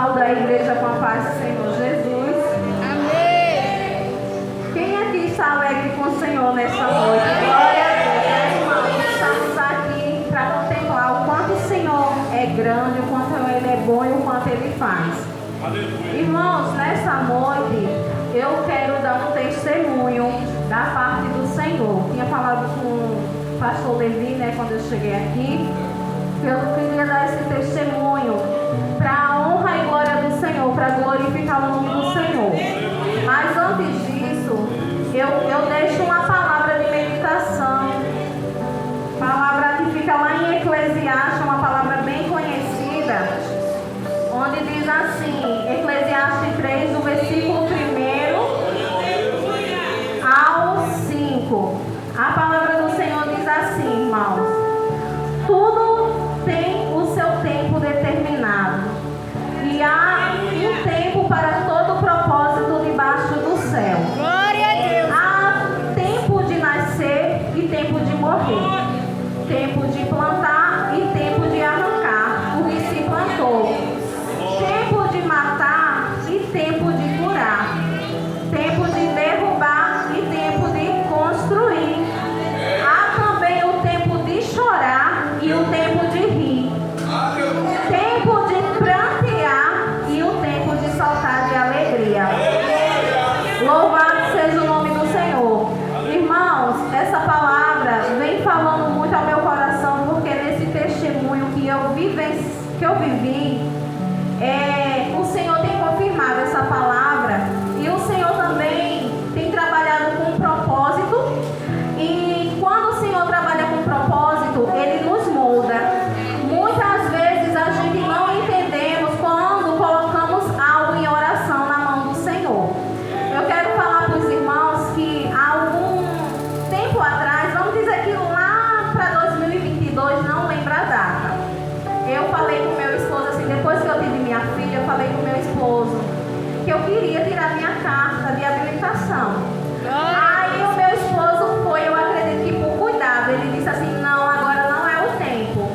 Saúde a igreja com a paz do Senhor Jesus. Amém. Quem aqui está alegre com o Senhor nesta noite? Glória a Deus, irmãos. Estamos aqui para contemplar o quanto o Senhor é grande, o quanto Ele é bom e o quanto Ele faz. Aleluia. Irmãos, nesta noite eu quero dar um testemunho da parte do Senhor. Tinha falado com o pastor Levi, né, quando eu cheguei aqui, que eu queria dar esse testemunho para a honra e glória do Senhor, para glorificar o nome do Senhor. Mas antes disso, eu deixo uma palavra de meditação, palavra que fica lá em Eclesiastes, uma palavra bem conhecida, onde diz assim, Eclesiastes 3, do versículo 1 ao 5. A palavra do Senhor diz assim, irmãos: tudo tem o seu tempo determinado, e há um tempo para todo propósito debaixo do céu. Glória a Deus. Há tempo de nascer e tempo de morrer, tempo de plantar e tempo de arrancar o que se plantou, tempo de matar e tempo de curar, tempo de derrubar e tempo de construir. Há também o tempo de chorar e o tempo de rir, tempo de prantear e o tempo de saltar de alegria. Louvado seja o nome do Senhor. Irmãos, essa palavra vem falando muito ao meu coração, porque nesse testemunho que eu vivi, o Senhor tem confirmado essa palavra, e o Senhor também tem trabalhado com propósito. E quando o Senhor trabalha com propósito, Ele nos molda. Muitas vezes a gente não entendemos quando colocamos algo em oração na mão do Senhor. Eu quero falar para os irmãos que há algum tempo atrás, vamos dizer que lá para 2022, não lembro a data, eu falei com meu esposo assim, depois que eu tive minha filha, eu falei com meu esposo que eu queria tirar minha carta de habilitação. Aí o meu esposo foi, eu acredito que por cuidado, ele disse assim, não, agora não é o tempo.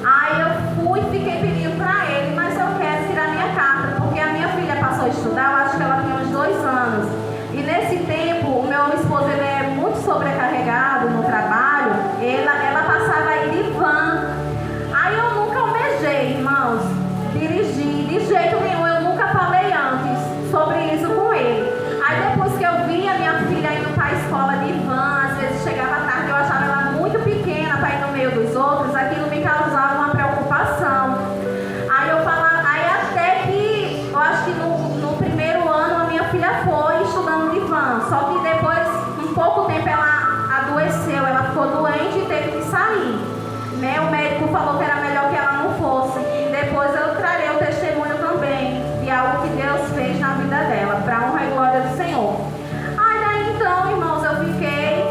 Aí eu fui e fiquei pedindo para ele, mas eu quero tirar minha carta, porque a minha filha passou a estudar, eu acho que ela tinha uns 2 anos. E nesse tempo, o meu esposo, ele é muito sobrecarregado no trabalho, ela passava aí de van. Aí eu nunca almejei, irmãos, dirigir, de jeito nenhum, eu nunca falei antes sobre isso com ele. Aí depois que eu vi a minha filha indo para a escola de van, às vezes chegava tarde, eu achava ela muito pequena para ir no meio dos outros, aquilo me causava uma preocupação. Aí eu falava, aí até que, eu acho que no primeiro ano a minha filha foi estudando de van, só que depois, um pouco tempo ela adoeceu, ela ficou doente e teve que sair. Né? O médico falou que era melhor que ela não fosse. Depois eu trarei o testemunho também de algo que Deus fez na vida dela, para a honra e glória do Senhor. Aí daí então, irmãos, eu fiquei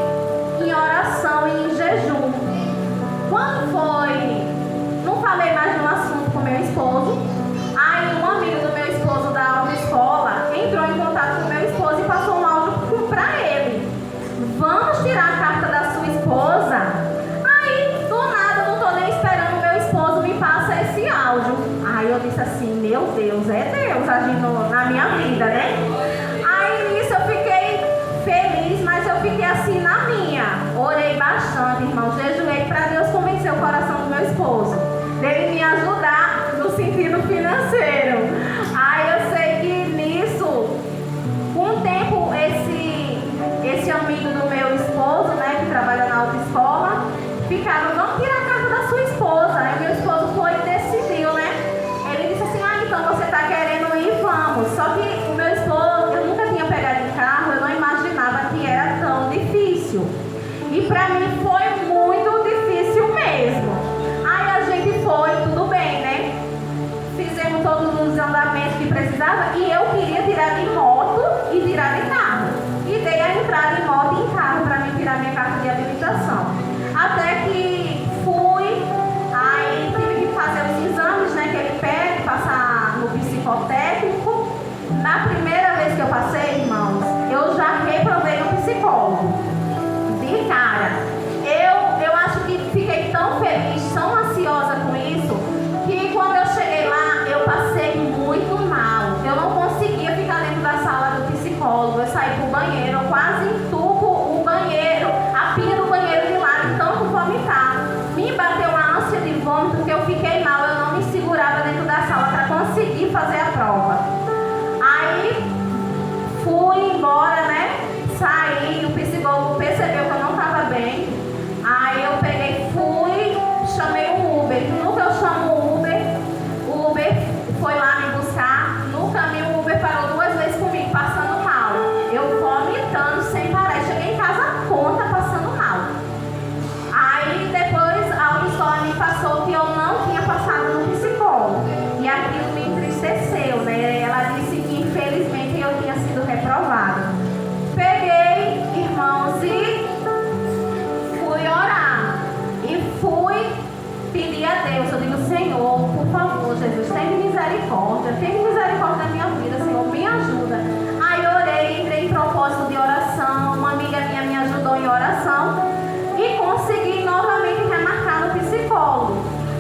em oração e em jejum. Quando foi, não falei mais no assunto com meu esposo. Aí um amigo do meu esposo da autoescola entrou em contato com meu esposo e passou um áudio para ele: vamos tirar a carta da sua esposa? Aí eu disse assim, meu Deus, é Deus agindo na minha vida, né? Aí nisso eu fiquei feliz, mas eu fiquei assim na minha. Orei bastante, irmão, jejuei para Deus convencer o coração do meu esposo, dele me ajudar no sentido financeiro. Aí eu sei que nisso, com o tempo, esse amigo do meu esposo, né, que trabalha na autoescola, ficaram, vamos tirar a carta da sua esposa. Aí meu esposo foi e decidiu, né? Ele disse assim, então você está querendo ir, vamos. Só que o meu esposo, eu nunca tinha pegado em carro, eu não imaginava que era tão difícil. E para mim foi muito difícil mesmo. Aí a gente foi, tudo bem, né? Fizemos todos os andamentos que precisava e eu queria tirar de moto e tirar de carro. E dei a entrada em moto e em carro para mim tirar minha carta de habilitação. Até que fui, aí tive que fazer os exames, né, que ele pede, passar no psicotécnico. Na primeira vez que eu passei, irmãos, eu já reprovei no psicólogo. De cara. Eu acho que fiquei tão feliz, tão ansiosa com isso, que quando eu cheguei lá, eu passei muito Deus, eu digo, Senhor, por favor, Jesus, tem misericórdia da minha vida, Senhor, me ajuda. Aí eu orei, entrei em propósito de oração, uma amiga minha me ajudou em oração e consegui novamente remarcar no psicólogo.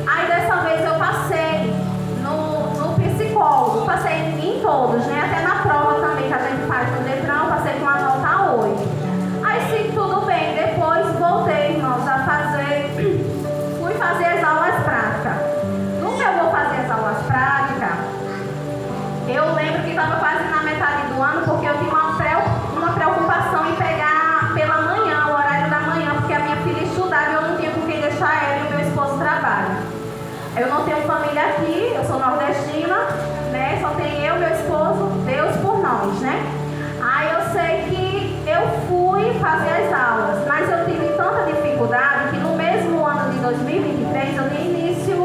Aí dessa vez eu passei no psicólogo, passei em todos, né? Até na prova também que a gente faz no Detran, eu passei com uma nota 8. Aí sim, tudo bem, depois voltei, irmãos, a fazer, fui fazer as aulas práticas. No que eu vou fazer as aulas práticas, eu lembro que estava quase na metade do ano, porque eu tinha uma preocupação em pegar pela manhã, o horário da manhã, porque a minha filha estudava e eu não tinha com quem deixar ela e o meu esposo trabalha. Eu não tenho família aqui, eu sou nordestina, né? Só tem eu, meu esposo, Deus por nós, né? Aí eu sei que eu fui fazer as aulas, mas eu tive tanta dificuldade que no mesmo ano de 2023 eu dei início,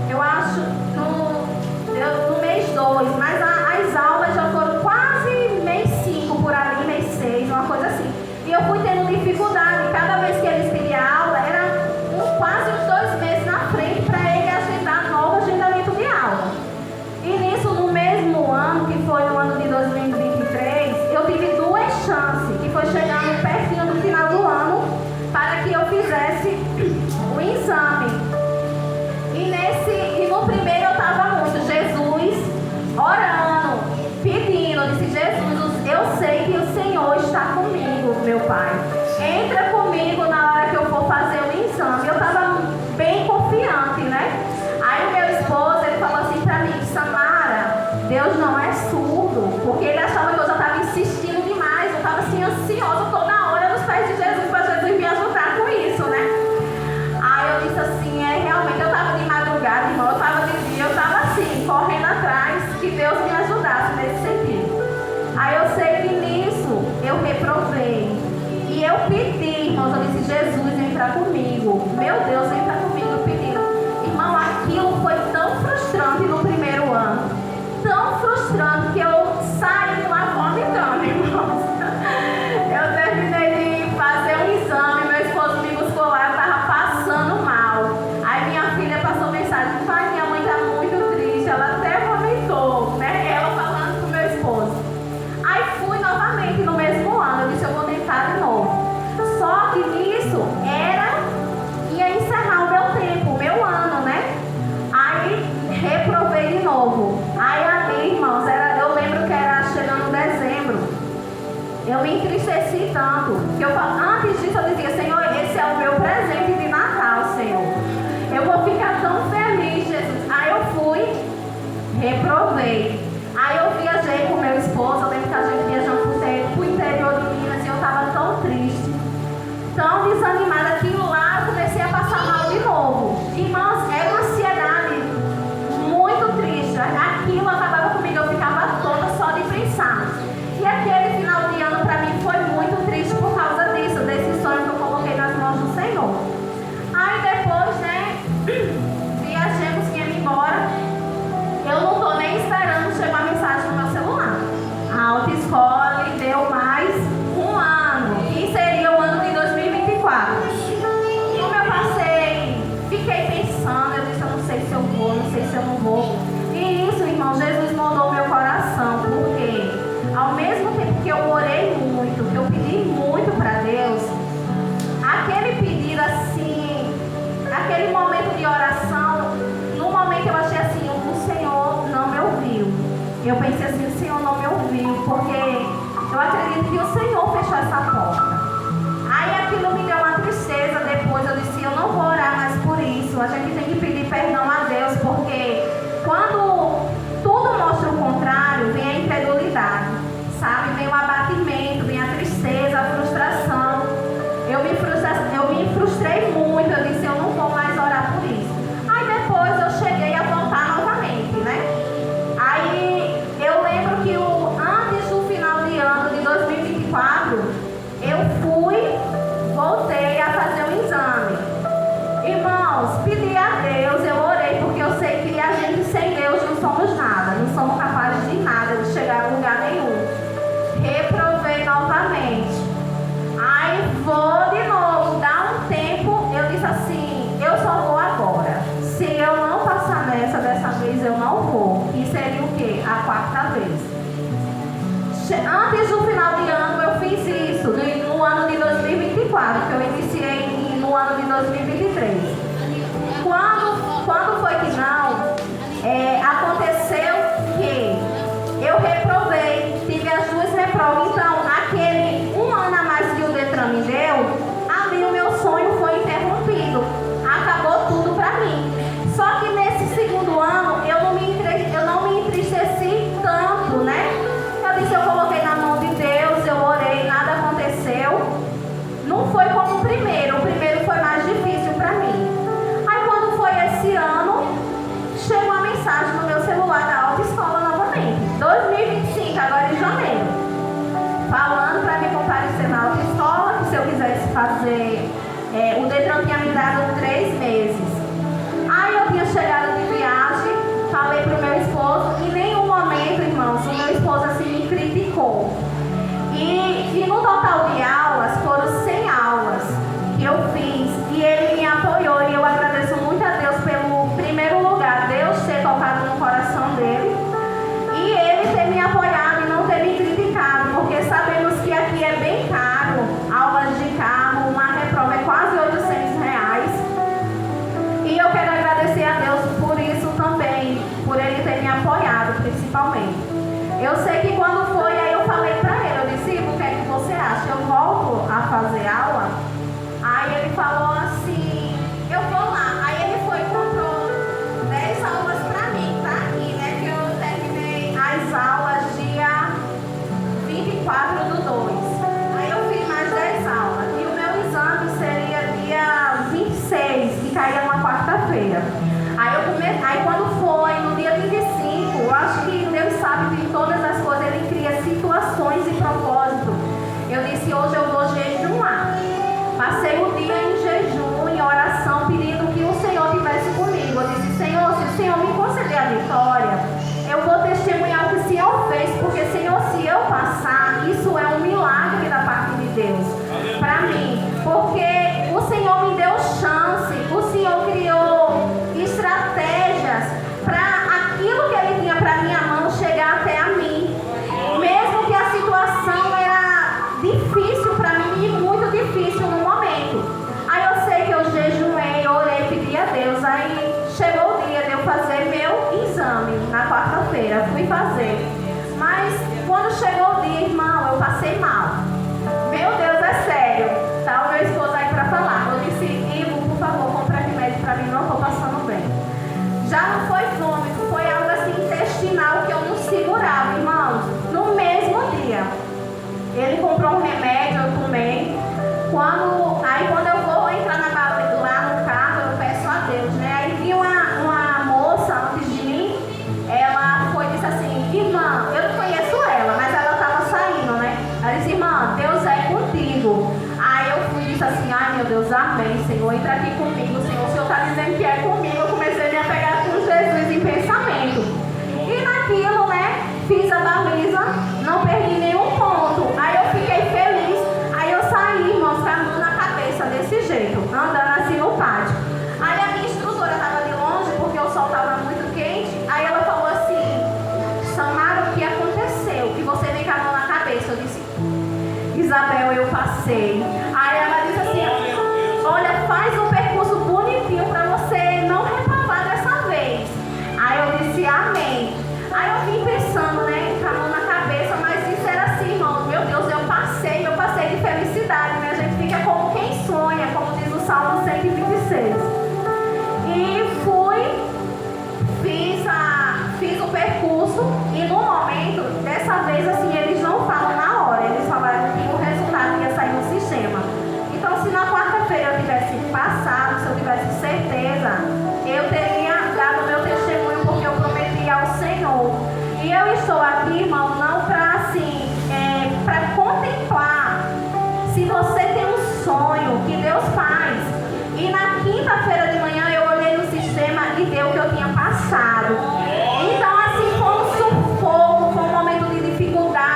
eu acho, no mês 2, mas as aulas já foram quase mês 5 por ali, mês 6, uma coisa assim. E eu fui tendo dificuldade, cada vez que eles pediam aula, era quase uns 2 meses na frente para ele agendar novo agendamento de aula. E nisso, no mesmo ano, que foi no ano de 2023, eu tive 2 chances, que foi chegando pertinho do final do ano, para que eu fizesse o exame. E no primeiro eu estava muito, Jesus, orando, pedindo, eu disse, Jesus, eu sei que o Senhor está comigo, meu Pai. Entra comigo na hora que eu for fazer o exame. Eu estava bem confiante, né? Aí o meu esposo, ele falou assim para mim, Samara, Deus não é surdo, porque ele achava que eu já estava insistindo demais, eu estava assim ansiosa toda hora nos pés de Jesus, para Jesus me ajudar com isso, né? Aí eu disse assim, realmente, eu estava de madrugada, irmão, eu estava de dia, eu estava assim, correndo atrás, que Deus me ajudasse nesse sentido. Aí eu sei que nisso eu reprovei. E eu pedi, irmãos, eu disse, Jesus, entra comigo. Meu Deus, entra comigo, pedindo. Irmão, aquilo foi tão frustrante no primeiro ano. Tão frustrante que eu saí de lá vomitando, irmãos. Eu terminei de fazer um exame, meu esposo me buscou lá, eu estava passando mal. Aí minha filha passou mensagem, pai, minha mãe está muito triste, ela até vomitou, né? Ela falando com meu esposo. Aí fui novamente no mesmo ano, eu disse, eu vou tentar de novo. Só que nisso ia encerrar o meu tempo, o meu ano, né? Aí reprovei de novo. Aí ali, irmãos, eu lembro que era chegando dezembro. Eu me entristeci tanto, que antes disso eu dizia, Senhor, esse é o meu presente de Natal, Senhor. Eu vou ficar tão feliz, Jesus. Aí eu fui, reprovei. Aí eu viajei com meu esposo, eu lembro que a gente viajando pro interior de Minas e eu estava tão triste, tão desanimada, que lá eu comecei a passar mal de novo. Irmãos, é uma ansiedade muito triste. Aquilo acabava comigo, eu ficava toda só de pensar. E aquele final de ano para mim foi muito triste por causa disso, desse sonho que eu coloquei nas mãos do Senhor. Aí depois, né, viajamos, viemos embora. Eu não estou nem esperando chegar a mensagem no meu celular. A autoescola me deu mais um ano, que seria o ano de 2024. Como eu passei, fiquei pensando, eu disse, eu não sei se eu vou, não sei se eu não vou. E isso, irmão, Jesus mudou o meu coração, porque ao mesmo tempo que eu orei muito, que eu pedi muito para Deus, aquele pedido assim, aquele momento de oração, no momento eu achei assim, o Senhor não me ouviu. Eu pensei assim, o Senhor não me ouviu, porque eu acredito que o Senhor fechou essa porta. Aí aquilo me deu uma tristeza. Depois eu disse, eu não vou orar mais por isso. A gente tem que pedir perdão a Deus, porque quando tudo mostra o contrário, vem a incredulidade, sabe? Vem o abatimento, vem a tristeza, a frustração. Eu me frustrei muito, eu disse, eu não vou mais orar por isso. Aí depois eu cheguei a voltar novamente, né? Aí eu lembro que antes do final de ano de 2024, eu voltei a fazer um exame. Irmãos, pedi a Deus, eu orei, porque eu sei que a gente sem Deus não somos nada, não somos capazes de nada, de chegar a lugar nenhum. Reprovei novamente. Aí vou de novo, dá um tempo, eu disse assim, eu só vou agora. Antes do final de ano eu fiz isso, no ano de 2024, que eu iniciei no ano de 2023. Quando foi que não, aconteceu que eu reprovei, tive as duas reprovas. Então, aquele um ano a mais que o Detran me deu, ali o meu sonho foi interrompido. Acabou tudo pra mim. Só que nesse segundo ano, eu não me entristeci tanto, né? Eu disse, eu coloquei na mão de Deus, eu orei, nada aconteceu. Não foi como o primeiro foi mais difícil pra mim. Aí quando foi esse ano, chegou uma mensagem no meu celular da autoescola novamente. 2025, agora em janeiro. Falando pra me comparecer na autoescola, que se eu quisesse fazer, o Detran tinha me dado 3 meses. Aí eu tinha chegado de viagem, falei pro meu esposo, em nenhum momento, irmãos, o meu esposo assim me criticou. E no total de aulas, foram 100 aulas que eu fiz, e ele me apoiou, e eu agradeço muito a Deus pelo primeiro lugar, Deus ter tocado no coração dele, e ele ter me apoiado e não ter me criticado, porque sabemos que aqui é bem caro, aulas de carro, uma reprova é quase R$800. E eu quero agradecer a Deus por isso também, por ele ter me apoiado, principalmente. Eu sei que quando foi, aí eu falei pra ele, eu disse, o que é que você acha? Eu volto a fazer aula? Aí ele falou assim, eu vou lá. Aí ele foi e comprou 10 aulas pra mim, tá aqui, né? Que eu terminei as aulas dia 24/2. Aí eu fiz mais 10 aulas. E o meu exame seria dia 26, que caía uma quarta-feira. Aí quando foi no dia 25, eu acho que Deus sabe de todas as coisas, Ele cria situações e propósitos. Eu disse, hoje eu vou jejuar. Passei o dia em jejum, em oração, pedindo que o Senhor estivesse comigo. Eu disse, Senhor, se o Senhor me conceder a vitória, eu vou testemunhar o que o Senhor fez, porque, Senhor, se eu passar, isso é um milagre da parte de Deus para mim, porque o Senhor me deu chance, o Senhor criou estratégias para aquilo que Ele tinha para minha mão chegar até a mim, mesmo que a situação era difícil para mim e muito difícil no momento. Aí eu sei que eu jejuei, orei, pedi a Deus. Aí chegou o dia de eu fazer meu exame na quarta-feira, fui fazer. Mas quando chegou o dia, irmão, eu passei mal. Meu Deus, é sério. Tá o meu esposo aí para falar. Eu disse, Ivo, por favor, compra remédio para mim, não estou passando bem. Já não foi vômito, foi algo assim intestinal que eu não segurava, irmãos. No mesmo dia, ele comprou um remédio, eu tomei. Aí quando eu vou entrar lá no carro, eu peço a Deus, né? Aí vi uma moça antes de mim, ela foi e disse assim, irmã, eu não conheço ela, mas ela estava saindo, né? Ela disse, irmã, Deus é contigo. Aí eu fui e disse assim, ai meu Deus, amém, Senhor, entra aqui comigo, Senhor, o Senhor está dizendo que é comigo. Eu comecei a me apegar com Jesus em pensamento. E naquilo, né, fiz a baliza, não perdi nenhum ponto. Aí eu fiquei feliz. Aí eu saí, irmãos, com a mão na cabeça desse jeito, andando assim no pátio. Aí a minha instrutora estava de longe, porque o sol estava muito quente. Aí ela falou assim, Samara, o que aconteceu? Que você vem com a mão na cabeça. Eu disse, Isabel, eu passei. Aí ela disse assim, olha, faz um percurso bonitinho para você não reprovar dessa vez. Aí eu disse, amém. Aí eu vim pensando, né, com a mão na cabeça, mas isso era assim, irmão, meu Deus, eu passei de felicidade, né? A gente fica como quem sonha, como diz o Salmo 126. E fiz o percurso, e no momento, dessa vez, assim, eles não falam na hora, eles falaram que o resultado ia sair no sistema. Então, se na quarta-feira eu tivesse passado, se eu tivesse certeza, eu teria dado meu testemunho, porque eu prometi ao Senhor. E eu estou aqui, irmão, não para assim, para contemplar. Se você tem um sonho que Deus faz, e na quinta-feira de manhã eu olhei no sistema e deu o que eu tinha passado. Então, assim, foi um sufoco, foi um momento de dificuldade.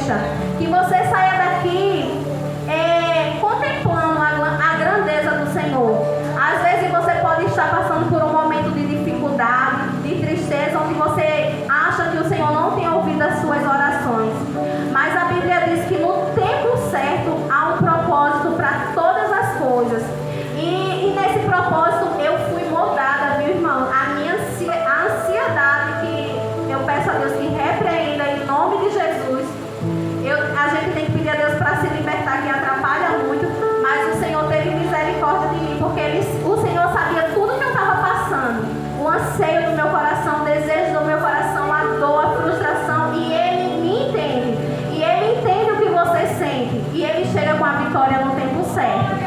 flecha. Que você saia daqui contemplando a grandeza do Senhor. Às vezes você pode estar passando por um momento de dificuldade, de tristeza, onde você acha que o Senhor não tem ouvido as suas orações. Mas a Bíblia diz que no tempo certo há um propósito para todas as coisas. E nesse propósito eu fui moldada, meu irmão. A ansiedade que eu peço a Deus que repreenda em nome de Jesus. A gente tem que pedir a Deus para se libertar, que atrapalha muito. Mas o Senhor teve misericórdia de mim, porque o Senhor sabia tudo que eu estava passando. O anseio do meu coração, o desejo do meu coração, a dor, a frustração. E Ele me entende. E Ele entende o que você sente. E Ele chega com a vitória no tempo certo.